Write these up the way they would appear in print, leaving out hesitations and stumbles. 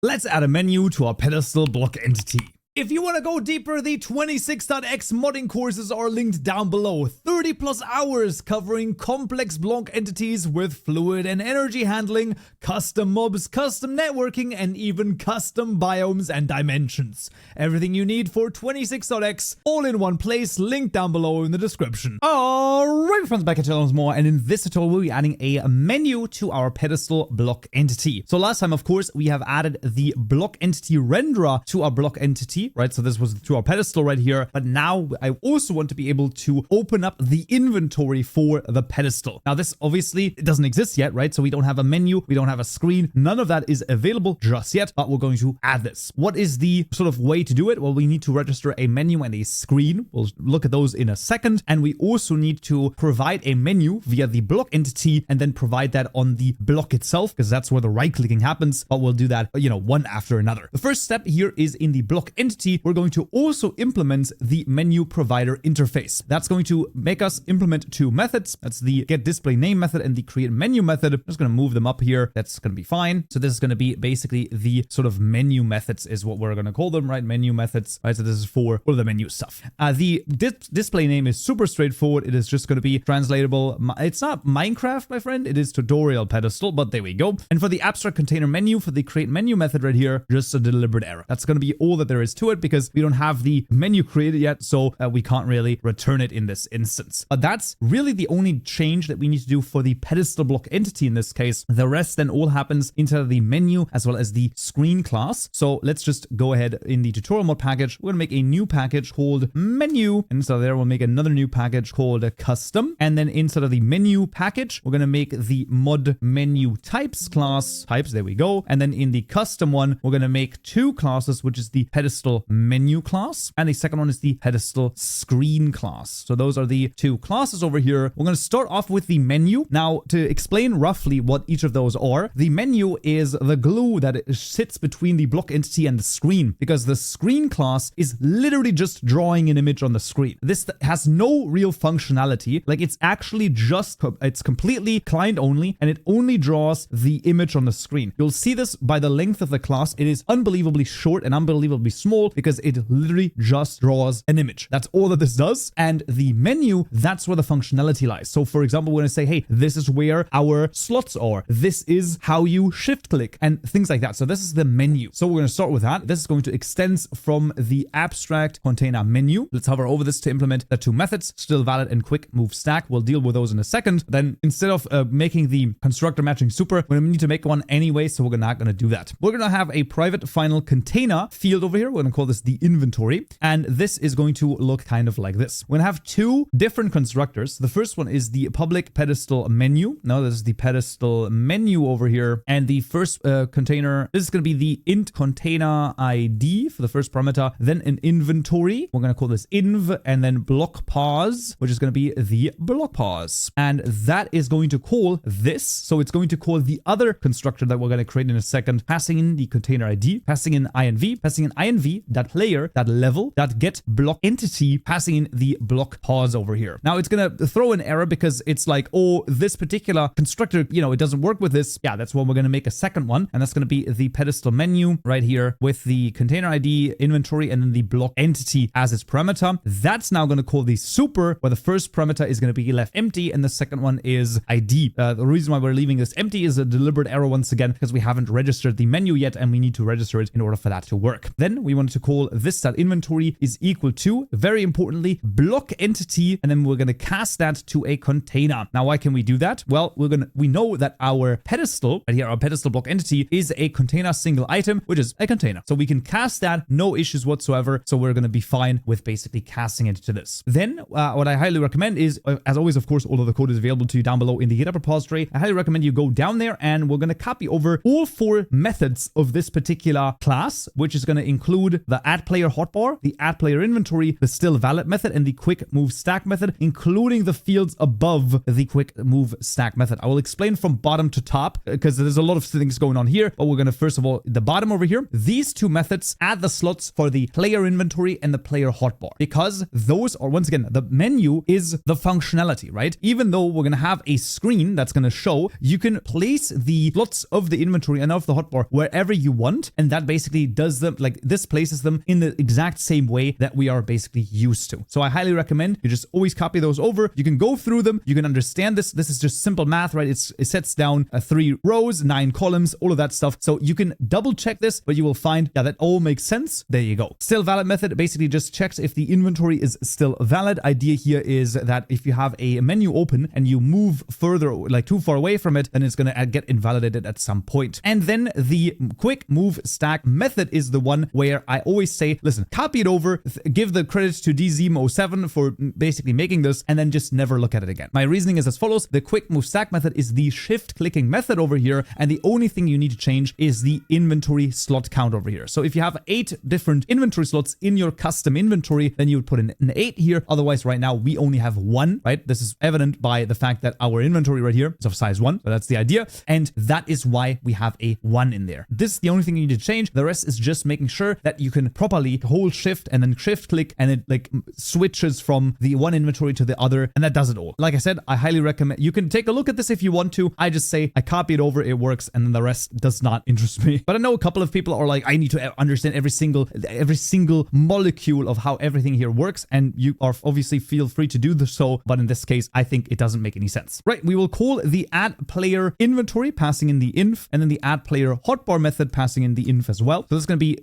Let's add a menu to our pedestal block entity. If you want to go deeper, the 26.x modding courses are linked down below. 30 plus hours covering complex block entities with fluid and energy handling, custom mobs, custom networking, and even custom biomes and dimensions. Everything you need for 26.x all in one place, linked down below in the description. Alright friends, back at once more, and in this tutorial we'll be adding a menu to our pedestal block entity. So last time, of course, we have added the block entity renderer to our block entity. Right, so this was to our pedestal right here, but now I also want to be able to open up the inventory for the pedestal. Now this obviously it doesn't exist yet, right? So we don't have a menu, we don't have a screen, none of that is available just yet, but we're going to add this. What is the sort of way to do it? Well, we need to register a menu and a screen. We'll look at those in a second, and we also need to provide a menu via the block entity and then provide that on the block itself, because that's where the right clicking happens, but we'll do that, one after another. The first step here is in the block entity. We're going to also implement the menu provider interface. That's going to make us implement two methods. That's the get display name method and the create menu method. I'm just going to move them up here. That's going to be fine. So this is going to be basically the sort of menu methods is what we're going to call them, right? Menu methods, right? So this is for all the menu stuff. The display name is super straightforward. It is just going to be translatable. It's not Minecraft, my friend. It is tutorial pedestal, but there we go. And for the abstract container menu, for the create menu method right here, just a deliberate error. That's going to be all that there is to it because we don't have the menu created yet, so we can't really return it in this instance. But that's really the only change that we need to do for the pedestal block entity in this case. The rest then all happens into the menu as well as the screen class. So let's just go ahead in the tutorial mod package. We're going to make a new package called menu, and inside of there we'll make another new package called custom, and then inside of the menu package we're going to make the mod menu types class types. There we go. And then in the custom one we're going to make two classes, which is the pedestal menu class, and the second one is the pedestal screen class. So those are the two classes over here. We're going to start off with the menu. Now, to explain roughly what each of those are, the menu is the glue that sits between the block entity and the screen, because the screen class is literally just drawing an image on the screen. This has no real functionality. Like, it's actually just, it's completely client only, and it only draws the image on the screen. You'll see this by the length of the class. It is unbelievably short and unbelievably small because it literally just draws an image. That's all that this does. And the menu, that's where the functionality lies. So for example, we're going to say, hey, this is where our slots are. This is how you shift click and things like that. So this is the menu. So we're going to start with that. This is going to extend from the abstract container menu. Let's hover over this to implement the two methods, still valid and quick move stack. We'll deal with those in a second. Then instead of making the constructor matching super, we're going to need to make one anyway. So we're not going to do that. We're going to have a private final container field over here. We're going to call this the inventory, and this is going to look kind of like this. We're going to have two different constructors. The first one is the public pedestal menu. Now this is the pedestal menu over here, and the first container, this is going to be the int container ID for the first parameter, then an inventory. We're going to call this inv, and then block pause, which is going to be the block pause, and that is going to call this. So it's going to call the other constructor that we're going to create in a second, passing in the container ID, passing in inv, passing in inv that player, that level, that get block entity, passing in the block pause over here. Now it's going to throw an error because it's like, oh, this particular constructor, it doesn't work with this. Yeah, that's when we're going to make a second one. And that's going to be the pedestal menu right here with the container ID, inventory, and then the block entity as its parameter. That's now going to call the super, where the first parameter is going to be left empty and the second one is ID. The reason why we're leaving this empty is a deliberate error once again, because we haven't registered the menu yet and we need to register it in order for that to work. Then we wanted to call this that inventory is equal to, very importantly, block entity, and then we're going to cast that to a container. Now, why can we do that? Well, we know that our pedestal, right here, our pedestal block entity is a container single item, which is a container. So we can cast that, no issues whatsoever. So we're going to be fine with basically casting it to this. Then what I highly recommend is, as always, of course, all of the code is available to you down below in the GitHub repository. I highly recommend you go down there, and we're going to copy over all four methods of this particular class, which is going to include include the add player hotbar, the add player inventory, the still valid method, and the quick move stack method, including the fields above the quick move stack method. I will explain from bottom to top because there's a lot of things going on here, but we're going to first of all, the bottom over here, these two methods add the slots for the player inventory and the player hotbar, because those are, once again, the menu is the functionality, right? Even though we're going to have a screen that's going to show, you can place the slots of the inventory and of the hotbar wherever you want, and that basically does them, like this places them in the exact same way that we are basically used to. So I highly recommend you just always copy those over. You can go through them, you can understand this. This is just simple math, right? It sets down 3 rows, 9 columns, all of that stuff. So you can double check this, but you will find, yeah, that all makes sense. There you go. Still valid method basically just checks if the inventory is still valid. Idea here is that if you have a menu open and you move further, like too far away from it, then it's going to get invalidated at some point. And then the quick move stack method is the one where I always say, listen, copy it over, give the credit to DZM07 for basically making this, and then just never look at it again. My reasoning is as follows. The quick move stack method is the shift clicking method over here, and the only thing you need to change is the inventory slot count over here. So if you have 8 different inventory slots in your custom inventory, then you would put an 8 here. Otherwise, right now, we only have 1, right? This is evident by the fact that our inventory right here is of size 1. So that's the idea. And that is why we have a 1 in there. This is the only thing you need to change. The rest is just making sure that you can properly hold shift and then shift click, and it like switches from the one inventory to the other, and that does it all. Like I said, I highly recommend, you can take a look at this if you want to. I just say I copy it over, it works, and then the rest does not interest me. But I know a couple of people are like, I need to understand every single molecule of how everything here works, and you are obviously feel free to do so, but in this case, I think it doesn't make any sense. Right, we will call the add player inventory, passing in the inf, and then the add player hotbar method, passing in the inf as well. So this is going to be,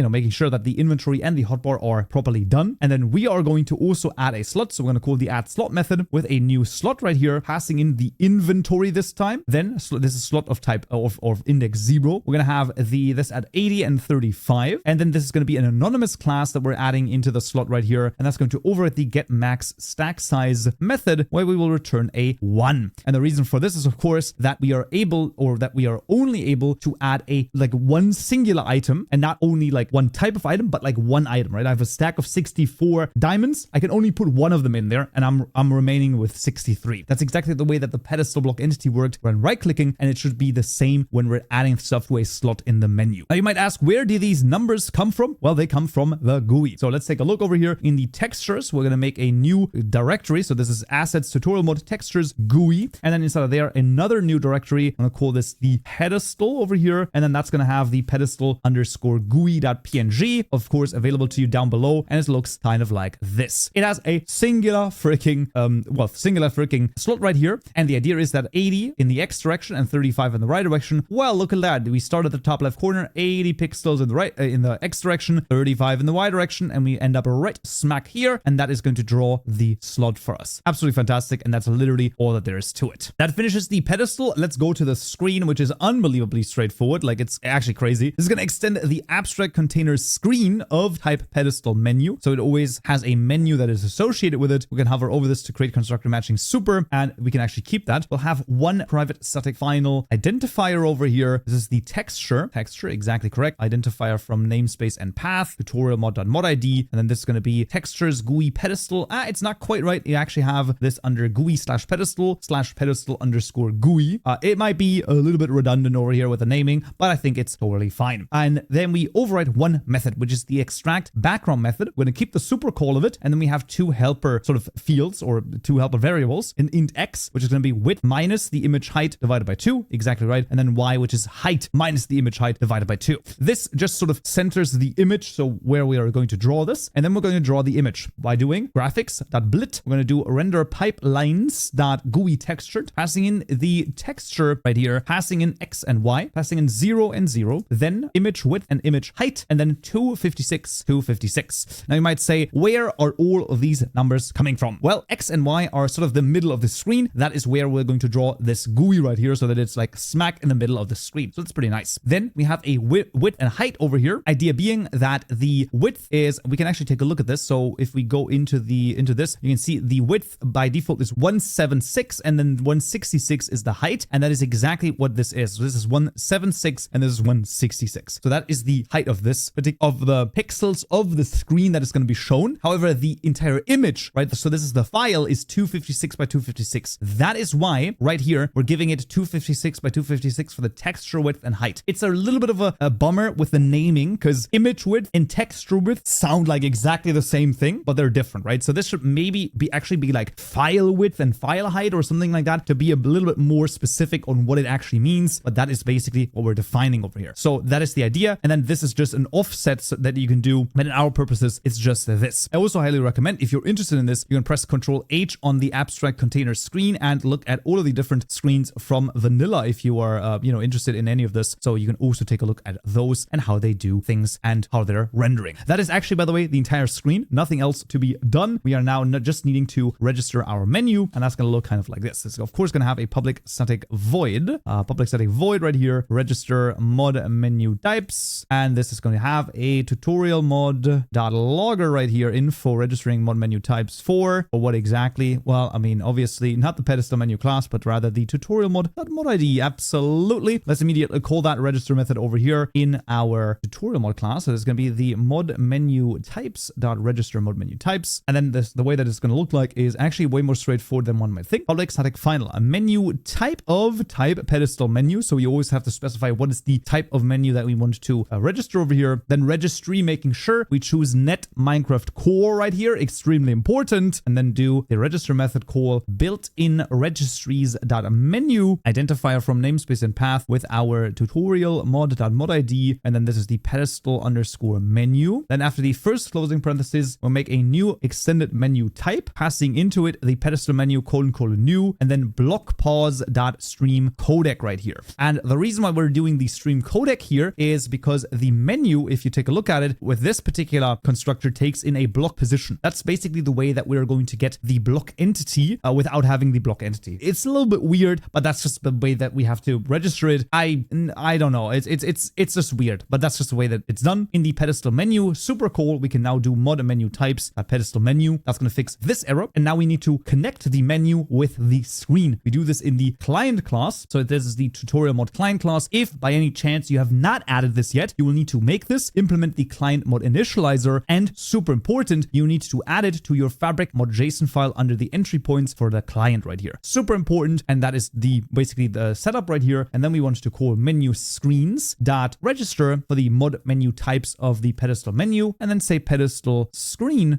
making sure that the inventory and the hotbar are properly done. And then we are going to also add a slot. So we're going to call the add slot method with a new slot right here, passing in the inventory this time. Then this is a slot of type of index 0. We're going to have this at 80 and 35. And then this is going to be an anonymous class that we're adding into the slot right here. And that's going to override the get max stack size method, where we will return a 1. And the reason for this is, of course, that we are able, or that we are only able to add a one singular item, and not only like one type of item, but like one item, right? I have a stack of 64 diamonds. I can only put one of them in there, and I'm remaining with 63. That's exactly the way that the pedestal block entity worked when right clicking, and it should be the same when we're adding stuff to a slot in the menu. Now you might ask, where do these numbers come from? Well, they come from the GUI. So let's take a look over here in the textures. We're going to make a new directory. So this is assets tutorial mode textures GUI, and then inside of there another new directory. I'm going to call this the pedestal over here, and then that's going to have the pedestal underscore GUI.png, of course, available to you down below, and it looks kind of like this. It has a singular freaking slot right here, and the idea is that 80 in the X direction and 35 in the right direction. Well, look at that. We start at the top left corner, 80 pixels in the right, in the X direction, 35 in the Y direction, and we end up right smack here, and that is going to draw the slot for us. Absolutely fantastic, and that's literally all that there is to it. That finishes the pedestal. Let's go to the screen, which is unbelievably straightforward. Like, it's actually crazy. This is going to extend the abstract container screen of type pedestal menu. So it always has a menu that is associated with it. We can hover over this to create constructor matching super, and we can actually keep that. We'll have one private static final identifier over here. This is the texture, exactly correct. Identifier from namespace and path, tutorial mod.modID, and then this is going to be textures GUI pedestal. It's not quite right. You actually have this under GUI/pedestal underscore GUI. It might be a little bit redundant over here with the naming, but I think it's totally fine. And then we override one method, which is the extract background method. We're going to keep the super call of it, and then we have two helper sort of fields, or two helper variables, an int x, which is going to be width minus the image height divided by 2, exactly right, and then y, which is height minus the image height divided by 2. This just sort of centers the image, so where we are going to draw this, and then we're going to draw the image by doing graphics.blit. We're going to do render pipelines.GUI textured, passing in the texture right here, passing in x and y, passing in 0 and 0, then image width and image height, and then 256, 256. Now you might say, where are all of these numbers coming from? Well, x and y are sort of the middle of the screen. That is where we're going to draw this GUI right here, so that it's like smack in the middle of the screen. So that's pretty nice. Then we have a width and height over here. Idea being that the width is, we can actually take a look at this. So if we go into this, you can see the width by default is 176, and then 166 is the height, and that is exactly what this is. So this is 176 and this is 166. So that is the height of this pixels of the screen that is going to be shown. However, the entire image, right? So this is the file is 256 by 256. That is why right here we're giving it 256 by 256 for the texture width and height. It's a little bit of a bummer with the naming because image width and texture width sound like exactly the same thing, but they're different, right? So this should maybe actually be like file width and file height or something like that to be a little bit more specific on what it actually means. But that is basically what we're defining over here. So that is the idea. And then this is just an offset so that you can do. But in our purposes, it's just this. I also highly recommend if you're interested in this, you can press Ctrl H on the abstract container screen and look at all of the different screens from vanilla if you are, interested in any of this. So you can also take a look at those and how they do things and how they're rendering. That is actually, by the way, the entire screen. Nothing else to be done. We are now just needing to register our menu, and that's going to look kind of like this. It's of course going to have a public static void right here, register mod menu types, and this is going to have a tutorial mod.logger right here, info registering mod menu types for what exactly? Well, I mean, obviously not the pedestal menu class, but rather the tutorial mod ID. Absolutely. Let's immediately call that register method over here in our tutorial mod class. So it's going to be the mod menu types.register mod menu types. And then the way that it's going to look like is actually way more straightforward than one might think. Public static final, a menu type pedestal menu. So we always have to specify what is the type of menu that we want to register over here. Then registry, making sure we choose net Minecraft core right here, extremely important. And then do the register method call built-in registries.menu identifier from namespace and path with our tutorial mod.mod ID. And then this is the pedestal underscore menu. Then after the first closing parenthesis, we'll make a new extended menu type, passing into it the pedestal menu : new, and then block pause.stream codec right here. And the reason why we're doing the stream codec here is because the menu, if you take a look at it, with this particular constructor takes in a block position. That's basically the way that we're going to get the block entity without having the block entity. It's a little bit weird, but that's just the way that we have to register it. I don't know. It's just weird, but that's just the way that it's done. In the pedestal menu, super cool. We can now do mod menu types pedestal menu. That's going to fix this error. And now we need to connect the menu with the screen. We do this in the client class. So this is the tutorial mod client class. If by any chance you have not added this yet, you will need to make this, implement the client mod initializer, and super important, you need to add it to your fabric mod JSON file under the entry points for the client right here. Super important. And that is basically the setup right here. And then we want to call menu screens dot register for the mod menu types of the pedestal menu, and then say pedestal screen :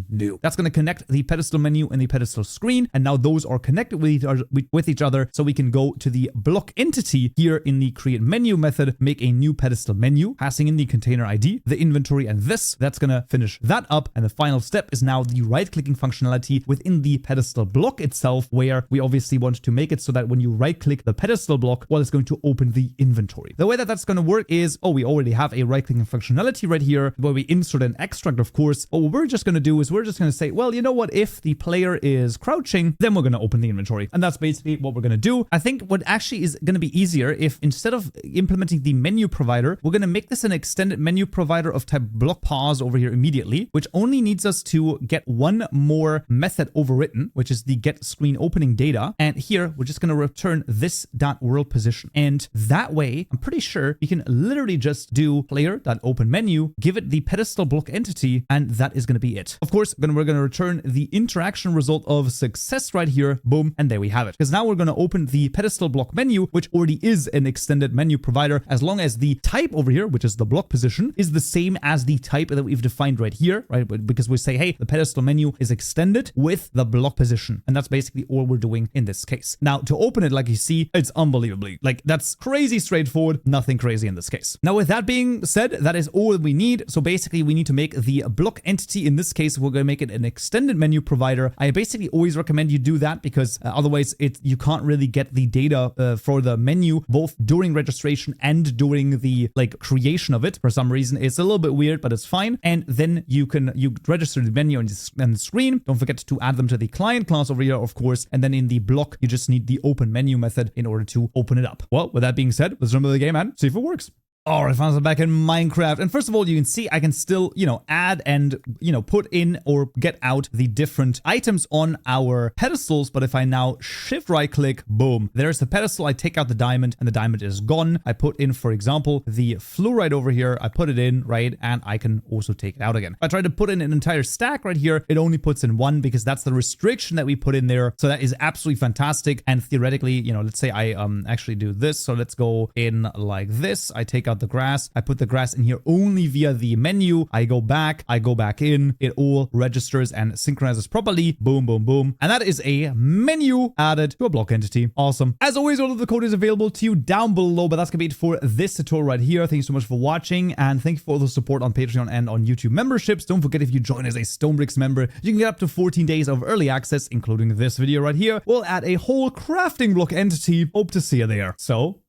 new. That's going to connect the pedestal menu and the pedestal screen. And now those are connected with each other. So we can go to the block entity here in the create menu method, make a new pedestal menu, passing in the container ID, the inventory, and this. That's going to finish that up. And the final step is now the right-clicking functionality within the pedestal block itself, where we obviously want to make it so that when you right-click the pedestal block, well, it's going to open the inventory. The way that that's going to work is, we already have a right-clicking functionality right here where we insert an extract, of course. But what we're just going to do is we're just going to say, well, you know what? If the player is crouching, then we're going to open the inventory. And that's basically what we're going to do. I think what actually is going to be easier if instead of implementing the menu provider, we're going to make this an extended menu provider of type block pause over here immediately, which only needs us to get one more method overwritten, which is the get screen opening data. And here we're just going to return this .world position. And that way, I'm pretty sure we can literally just do player.open menu, give it the pedestal block entity, and that is going to be it. Of course, we're going to return the interaction result of success right here. Boom. And there we have it. Because now we're going to open the pedestal block menu, which already is an extended menu provider, as long as the type over here, which is the block position, is the same as the type that we've defined right here, right? Because we say, hey, the pedestal menu is extended with the block position. And that's basically all we're doing in this case. Now, to open it, like you see, it's unbelievably, that's crazy straightforward, nothing crazy in this case. Now, with that being said, that is all we need. So basically, we need to make the block entity. In this case, we're going to make it an extended menu provider. I basically always recommend you do that because otherwise you can't really get the data for the menu, both during registration and during the creation of it. For some reason, it's a little bit weird, but it's fine. And then you register the menu on the screen. Don't forget to add them to the client class over here, of course. And then in the block, you just need the open menu method in order to open it up. Well, with that being said, let's jump into the game and see if it works. Alright, finally back in Minecraft. And first of all, you can see I can still, add and, put in or get out the different items on our pedestals. But if I now shift right click, boom, there's the pedestal. I take out the diamond and the diamond is gone. I put in, for example, the fluorite over here. I put it in, right? And I can also take it out again. If I try to put in an entire stack right here, it only puts in one because that's the restriction that we put in there. So that is absolutely fantastic. And theoretically, let's say I actually do this. So let's go in like this. I take out the grass. I put the grass in here only via the menu. I go back in. It all registers and synchronizes properly. Boom, boom, boom. And that is a menu added to a block entity. Awesome. As always, all of the code is available to you down below, but that's gonna be it for this tutorial right here. Thank you so much for watching, and thank you for all the support on Patreon and on YouTube memberships. Don't forget, if you join as a Stonebricks member, you can get up to 14 days of early access, including this video right here. We'll add a whole crafting block entity. Hope to see you there. So